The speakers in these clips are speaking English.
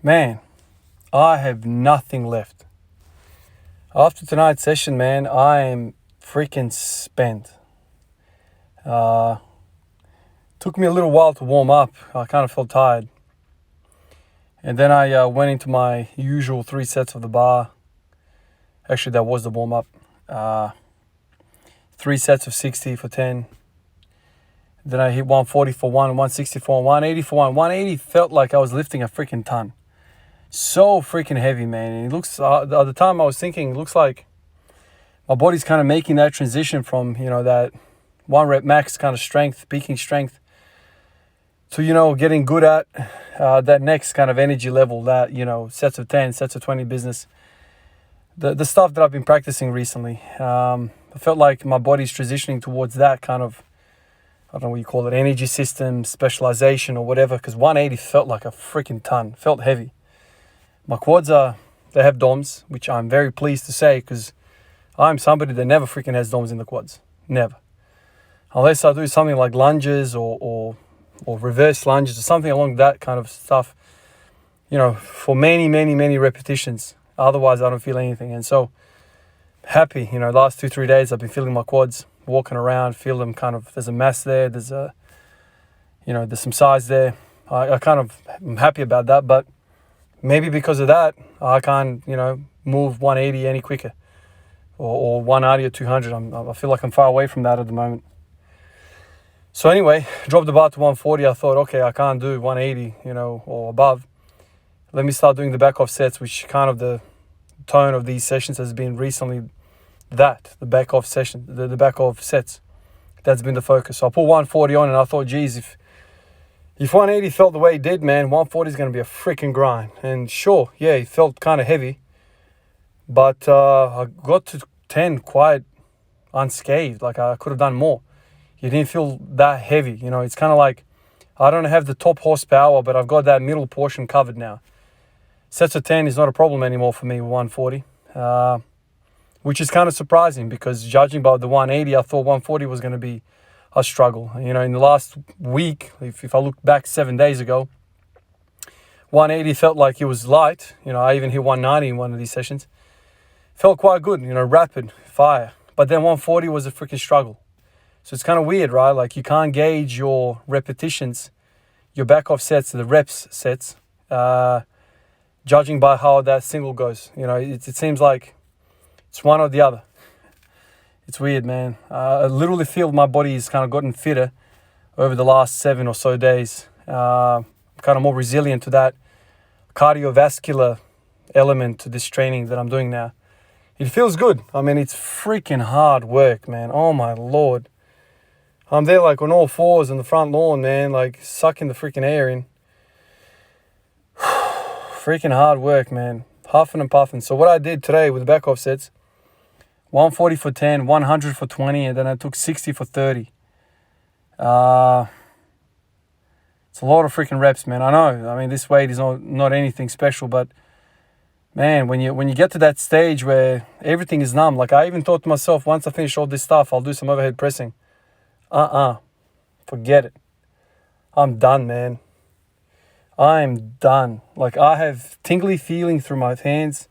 Man, I have nothing left. After tonight's session, man, I am freaking spent. Took me a little while to warm up. I kind of felt tired. And then I went into my usual 3 sets of the bar. Actually, that was the warm up. 3 sets of 60 for 10. Then I hit 140 for 1, 160 for 1, 180 for 1. 180 felt like I was lifting a freaking ton. So freaking heavy, man. And it looks, the other time I was thinking, it looks like my body's kind of making that transition from, that 1 rep max kind of strength, peaking strength, to, getting good at that next kind of energy level, that, sets of 10, sets of 20 business. The stuff that I've been practicing recently. I felt like my body's transitioning towards that kind of, I don't know what you call it, energy system, specialization or whatever, because 180 felt like a freaking ton, felt heavy. My quads they have DOMs, which I'm very pleased to say, because I'm somebody that never freaking has DOMs in the quads. Never. Unless I do something like lunges or reverse lunges or something along that kind of stuff, for many, many, many repetitions. Otherwise, I don't feel anything. And so, happy, last 2-3 days I've been feeling my quads, walking around, feel them kind of, there's a mass there, there's some size there. I kind of am happy about that, but maybe because of that, I can't, move 180 any quicker or 190 or 200. I feel like I'm far away from that at the moment. So anyway, dropped the bar to 140. I thought, okay, I can't do 180, or above. Let me start doing the back off sets, which kind of the tone of these sessions has been recently the back off session, the back off sets. That's been the focus. So I put 140 on and I thought, geez, if 180 felt the way it did, man, 140 is going to be a freaking grind. And sure, yeah, it felt kind of heavy. But I got to 10 quite unscathed. Like I could have done more. It didn't feel that heavy. It's kind of like I don't have the top horsepower, but I've got that middle portion covered now. Sets of 10 is not a problem anymore for me with 140. Which is kind of surprising because judging by the 180, I thought 140 was going to be a struggle. In the last week, if I look back 7 days ago, 180 felt like it was light. I even hit 190 in one of these sessions. Felt quite good, rapid fire. But then 140 was a freaking struggle. So it's kind of weird, right? Like you can't gauge your repetitions, your back off sets, the reps sets, judging by how that single goes. It seems like it's one or the other. It's weird, man. I literally feel my body has kind of gotten fitter over the last 7 or so days. I'm kind of more resilient to that cardiovascular element to this training that I'm doing now. It feels good. I mean, it's freaking hard work, man. Oh, my Lord. I'm there like on all fours on the front lawn, man, like sucking the freaking air in. Freaking hard work, man. Huffing and puffing. So what I did today with the back off sets, 140 for 10, 100 for 20, and then I took 60 for 30. It's a lot of freaking reps, man. I know. I mean, this weight is not anything special, but man, when you get to that stage where everything is numb, like I even thought to myself, once I finish all this stuff, I'll do some overhead pressing. Forget it. I'm done, man. I'm done. Like I have tingly feeling through my hands,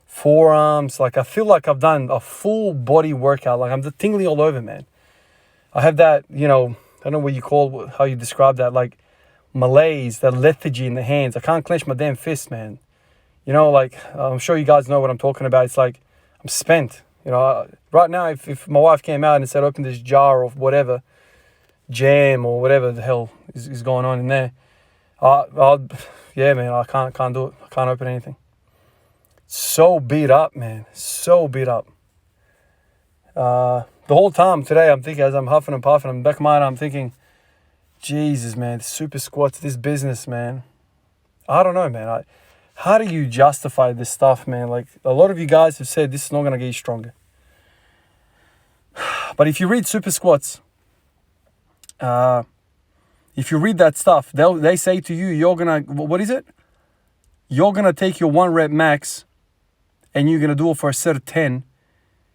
forearms. Like I feel like I've done a full body workout. Like I'm tingly all over, man. I have that, I don't know what you call, how you describe that, like malaise, that lethargy in the hands. I can't clench my damn fist, man. Like I'm sure you guys know what I'm talking about. It's like I'm spent. Right now, if my wife came out and said, open this jar of whatever, jam or whatever the hell is going on in there, yeah, man, I can't do it. I can't open anything. So beat up, man. So beat up. The whole time today, I'm thinking, as I'm huffing and puffing, in the back of my mind, I'm thinking, Jesus, man, super squats, this business, man. I don't know, man. How do you justify this stuff, man? Like, a lot of you guys have said this is not going to get you stronger. But if you read Super Squats, if you read that stuff, they say to you, you're going to, what is it? You're going to take your 1 rep max and you're going to do it for a set of 10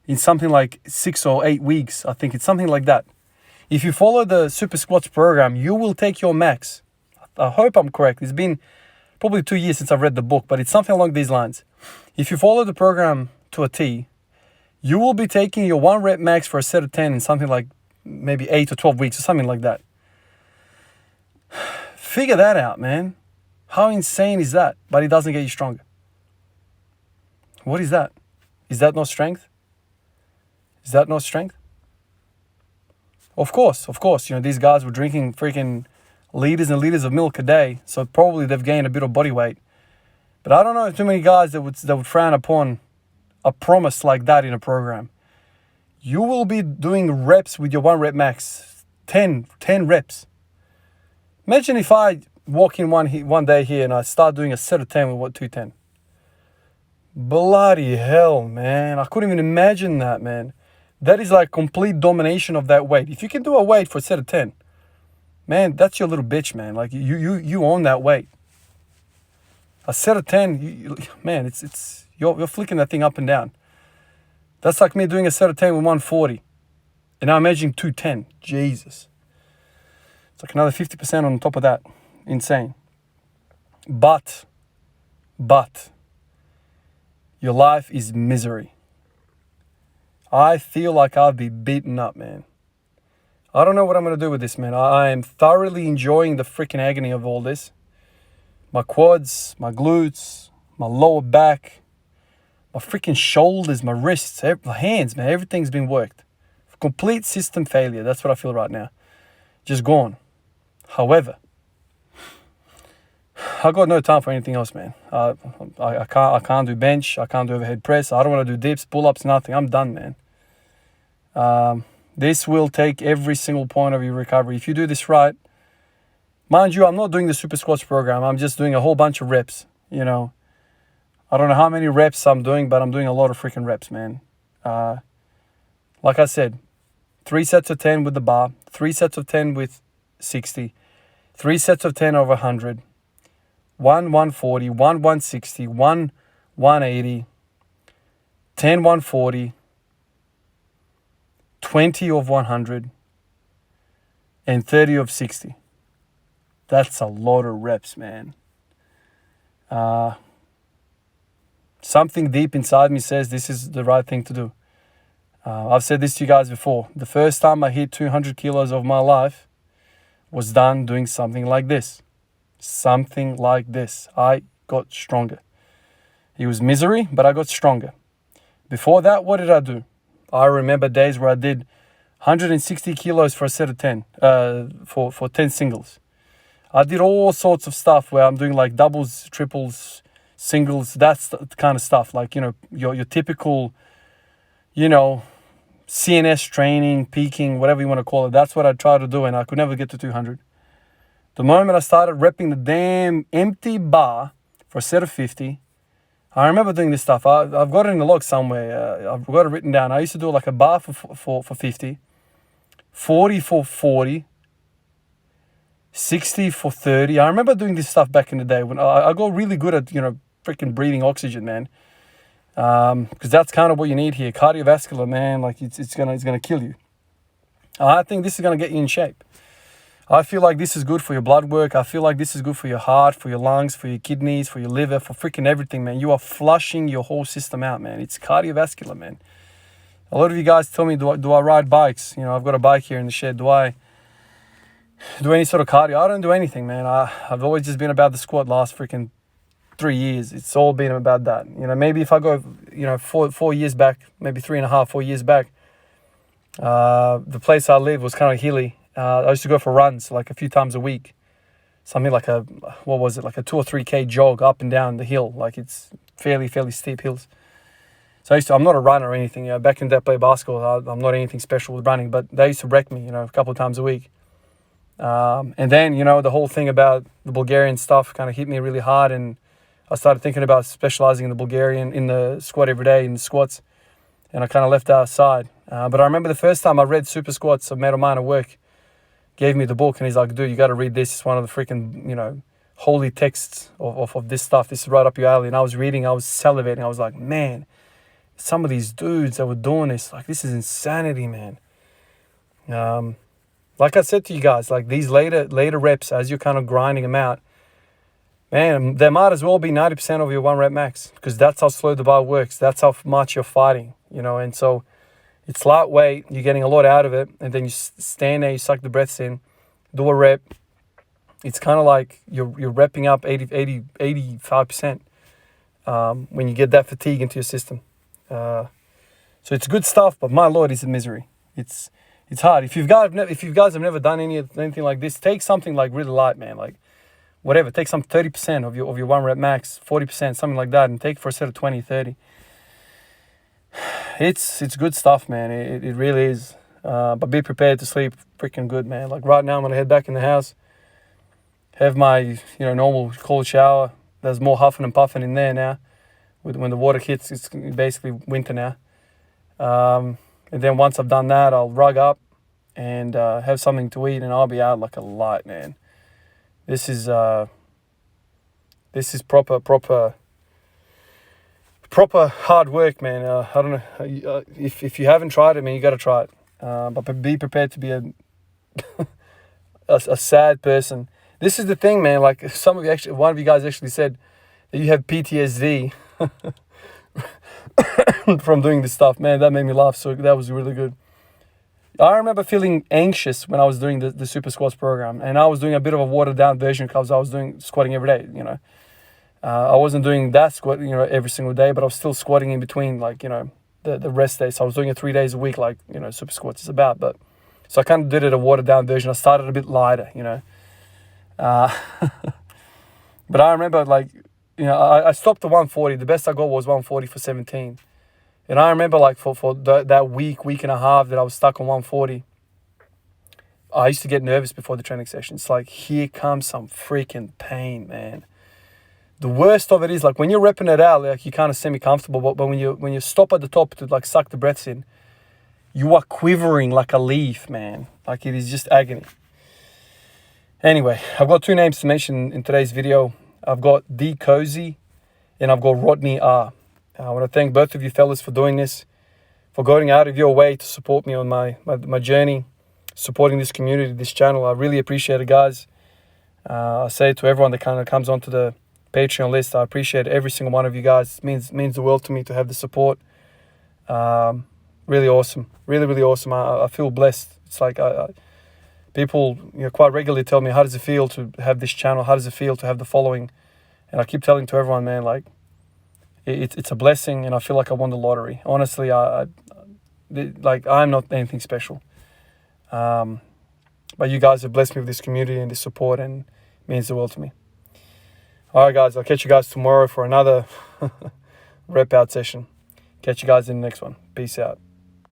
in something like 6 or 8 weeks. I think it's something like that. If you follow the Super Squats program, you will take your max. I hope I'm correct. It's been probably 2 years since I've read the book, but it's something along these lines. If you follow the program to a T, you will be taking your 1 rep max for a set of 10 in something like maybe 8 or 12 weeks or something like that. Figure that out, man. How insane is that? But it doesn't get you stronger. What is that? Is that not strength? Is that not strength? Of course. These guys were drinking freaking liters and liters of milk a day, so probably they've gained a bit of body weight. But I don't know too many guys that would frown upon a promise like that in a program. You will be doing reps with your 1 rep max, 10 reps. Imagine if I walk in one day here and I start doing a set of 10 with 210. Bloody hell, man. I couldn't even imagine that, man. That is like complete domination of that weight. If you can do a weight for a set of 10, man, that's your little bitch, man. Like you own that weight. A set of 10, man, you're flicking that thing up and down. That's like me doing a set of 10 with 140. And now imagine 210. Jesus. It's like another 50% on top of that. Insane. But your life is misery. I feel like I'll be beaten up, man. I don't know what I'm going to do with this, man. I am thoroughly enjoying the freaking agony of all this. My quads, my glutes, my lower back, my freaking shoulders, my wrists, my hands, man. Everything's been worked. Complete system failure. That's what I feel right now. Just gone. However, I got no time for anything else, man. I can't do bench. I can't do overhead press. I don't want to do dips, pull-ups, nothing. I'm done, man. This will take every single point of your recovery. If you do this right, mind you, I'm not doing the super squats program. I'm just doing a whole bunch of reps, I don't know how many reps I'm doing, but I'm doing a lot of freaking reps, man. Like I said, 3 sets of 10 with the bar, 3 sets of 10 with 60, 3 sets of 10 over 100, 140, 160, 180, 10 140, 20 of 100, and 30 of 60. That's a lot of reps, man. Something deep inside me says this is the right thing to do. I've said this to you guys before. The first time I hit 200 kilos of my life was done doing something like this. Something like this. I got stronger. It was misery, but I got stronger. Before that, what did I do? I remember days where I did 160 kilos for a set of 10, for 10 singles. I did all sorts of stuff where I'm doing like doubles, triples, singles, that's the kind of stuff. Like, your typical, CNS training, peaking, whatever you want to call it. That's what I try to do, and I could never get to 200. The moment I started repping the damn empty bar for a set of 50, I remember doing this stuff. I've got it in the log somewhere. I've got it written down. I used to do like a bar for 50, 40 for 40, 60 for 30. I remember doing this stuff back in the day when I got really good at, freaking breathing oxygen, man. Because that's kind of what you need here. Cardiovascular, man, like it's gonna kill you. I think this is gonna get you in shape. I feel like this is good for your blood work. I feel like this is good for your heart, for your lungs, for your kidneys, for your liver, for freaking everything, man. You are flushing your whole system out, man. It's cardiovascular, man. A lot of you guys tell me, do I ride bikes? I've got a bike here in the shed. Do I do any sort of cardio? I don't do anything, man. I've always just been about the squat last freaking 3 years. It's all been about that. Maybe if I go, 4 years back, maybe 3.5, 4 years back, the place I live was kind of hilly. I used to go for runs like a few times a week. Something like like a 2 or 3K jog up and down the hill. Like it's fairly steep hills. So I'm not a runner or anything. Back in that play basketball, I'm not anything special with running, but they used to wreck me, a couple of times a week. And then, the whole thing about the Bulgarian stuff kind of hit me really hard, and I started thinking about specializing in the Bulgarian, in the squat every day, in the squats, and I kind of left that aside. But I remember the first time I read Super Squats, a mate of mine at work gave me the book, and he's like, dude, you got to read this. It's one of the freaking, holy texts of this stuff. This is right up your alley. And I was reading, I was salivating. I was like, man, some of these dudes that were doing this, like, this is insanity, man. Like I said to you guys, like these later reps, as you're kind of grinding them out, man, there might as well be 90% of your 1 rep max, because that's how slow the bar works. That's how much you're fighting, and so it's lightweight. You're getting a lot out of it, and then you stand there, you suck the breaths in, do a rep. It's kind of like you're repping up 85% when you get that fatigue into your system. So it's good stuff, but my Lord, it's a misery. It's hard. If you guys have never done anything like this, take something like really light, man. Like whatever, take some 30% of your 1 rep max, 40%, something like that, and take for a set of 20, 30. It's good stuff, man. It really is. But be prepared to sleep freaking good, man. Like right now, I'm gonna head back in the house, have my normal cold shower. There's more huffing and puffing in there now. When the water hits, it's basically winter now. And then once I've done that, I'll rug up and have something to eat, and I'll be out like a light, man. This is proper hard work, man. I don't know if you haven't tried it, man. You got to try it. But be prepared to be a sad person. This is the thing, man. Like one of you guys actually said that you have PTSD from doing this stuff, man. That made me laugh. So that was really good. I remember feeling anxious when I was doing the Super Squats program, and I was doing a bit of a watered down version because I was doing squatting every day. I wasn't doing that squat, every single day, but I was still squatting in between, like, the rest days. So I was doing it 3 days a week, like, Super Squats is about. But so I kind of did it a watered down version. I started a bit lighter, But I remember, like, I stopped at 140. The best I got was 140 for 17. And I remember, like, for that week and a half that I was stuck on 140, I used to get nervous before the training session. It's like, here comes some freaking pain, man. The worst of it is, like, when you're repping it out, like, you're kind of semi-comfortable, but when you stop at the top to, like, suck the breaths in, you are quivering like a leaf, man. Like, it is just agony. Anyway, I've got 2 names to mention in today's video. I've got D. Cozy and I've got Rodney R. I want to thank both of you fellas for doing this, for going out of your way to support me on my journey, supporting this community, this channel. I really appreciate it, guys. I say it to everyone that kind of comes onto the Patreon list. I appreciate every single one of you guys. It means the world to me to have the support. Really awesome. Really, really awesome. I feel blessed. It's like people quite regularly tell me, how does it feel to have this channel? How does it feel to have the following? And I keep telling to everyone, man, like, it's a blessing, and I feel like I won the lottery. Honestly, I'm not anything special. But you guys have blessed me with this community and this support, and it means the world to me. All right, guys, I'll catch you guys tomorrow for another rep out session. Catch you guys in the next one. Peace out.